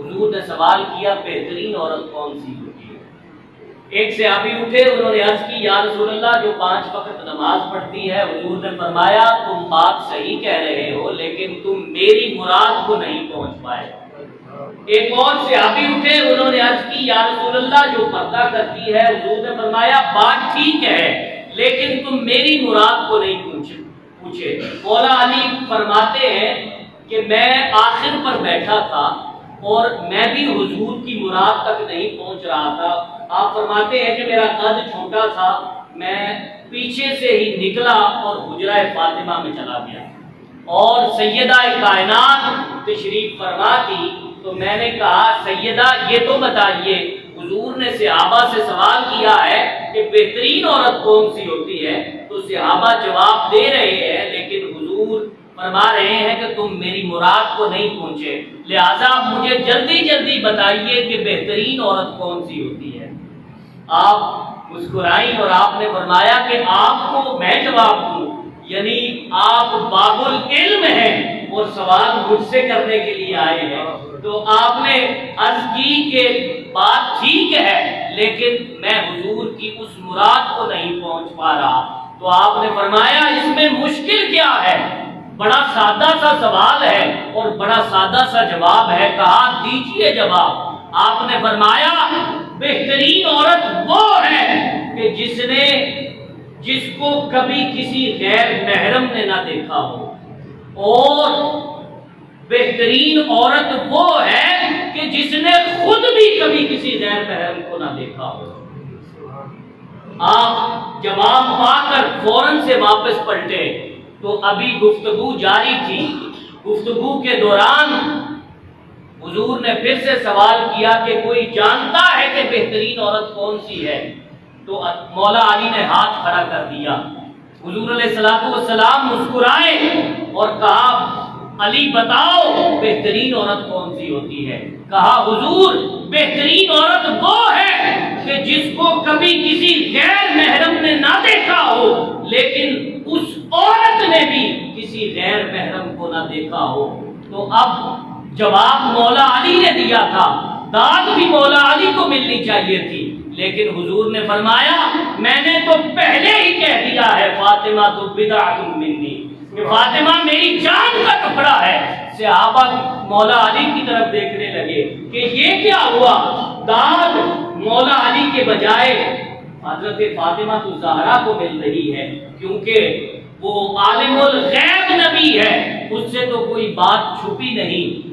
حضور نے سوال کیا بہترین عورت کون سی ہوتی ہے؟ ایک صحابی اٹھے، انہوں نے عرض کی یا رسول اللہ جو 5 وقت نماز پڑھتی ہے۔ حضور نے فرمایا تم بات صحیح کہہ رہے ہو لیکن تم میری مراد کو نہیں پہنچ پائے۔ ایک اور صحابی اٹھے، انہوں نے عرض کی یا رسول اللہ جو پردہ کرتی ہے۔ حضور نے فرمایا بات ٹھیک ہے لیکن تم میری مراد کو نہیں پوچھے۔ مولا علی فرماتے ہیں کہ میں آخر پر بیٹھا تھا اور میں بھی حضور کی مراد تک نہیں پہنچ رہا تھا۔ آپ فرماتے ہیں کہ میرا قد چھوٹا تھا، میں پیچھے سے ہی نکلا اور حجرہ فاطمہ میں چلا گیا اور سیدہ کائنات تشریف فرما تھی، تو میں نے کہا سیدہ یہ تو بتائیے، حضور نے صحابہ سے سوال کیا ہے کہ بہترین عورت کون سی ہوتی ہے، تو صحابہ جواب دے رہے ہیں لیکن حضور فرما رہے ہیں کہ تم میری مراد کو نہیں پہنچے، لہذا مجھے جلدی جلدی بتائیے کہ بہترین عورت کون سی ہوتی ہے۔ آپ مسکرائیں اور آپ نے فرمایا کہ آپ کو میں جواب دوں، یعنی آپ باب العلم ہیں اور سوال مجھ سے کرنے کے لیے آئے ہیں، تو آپ نے عرض کی کہ بات ٹھیک ہے لیکن میں حضور کی اس مراد کو نہیں پہنچ پا رہا۔ تو آپ نے فرمایا اس میں مشکل کیا ہے، بڑا سادہ سا سوال ہے اور بڑا سادہ سا جواب ہے، کہا دیجئے جواب۔ آپ نے فرمایا بہترین عورت وہ ہے کہ جس کو کبھی کسی غیر محرم نے نہ دیکھا ہو، اور بہترین عورت وہ ہے کہ جس نے خود بھی کبھی کسی غیر محرم کو نہ دیکھا ہو۔ آپ جواب پا کر فوراً سے واپس پلٹے تو ابھی گفتگو جاری تھی۔ گفتگو کے دوران حضور نے پھر سے سوال کیا کہ کوئی جانتا ہے کہ بہترین عورت کون سی ہے؟ تو مولا علی نے ہاتھ کھڑا کر دیا۔ حضور علیہ السلام مسکرائے اور کہا علی بتاؤ بہترین عورت کون سی ہوتی ہے؟ کہا حضور بہترین عورت وہ ہے کہ جس کو کبھی کسی غیر محرم نے نہ دیکھا ہو لیکن اس عورت نے بھی کسی غیر محرم کو نہ دیکھا ہو۔ تو اب جواب مولا علی نے دیا تھا، داد بھی مولا علی کو ملنی چاہیے تھی، لیکن حضور نے فرمایا میں نے تو پہلے ہی کہہ دیا ہے فاطمہ تو بدعۃ منی، کہ فاطمہ میری جان کا ٹکڑا ہے۔ صحابہ مولا علی کی طرف دیکھنے لگے کہ یہ کیا ہوا، داد مولا علی کے بجائے حضرت فاطمہ تو زہرا کو مل رہی ہے، کیونکہ وہ عالم الغیب نبی ہے، اس سے تو کوئی بات چھپی نہیں۔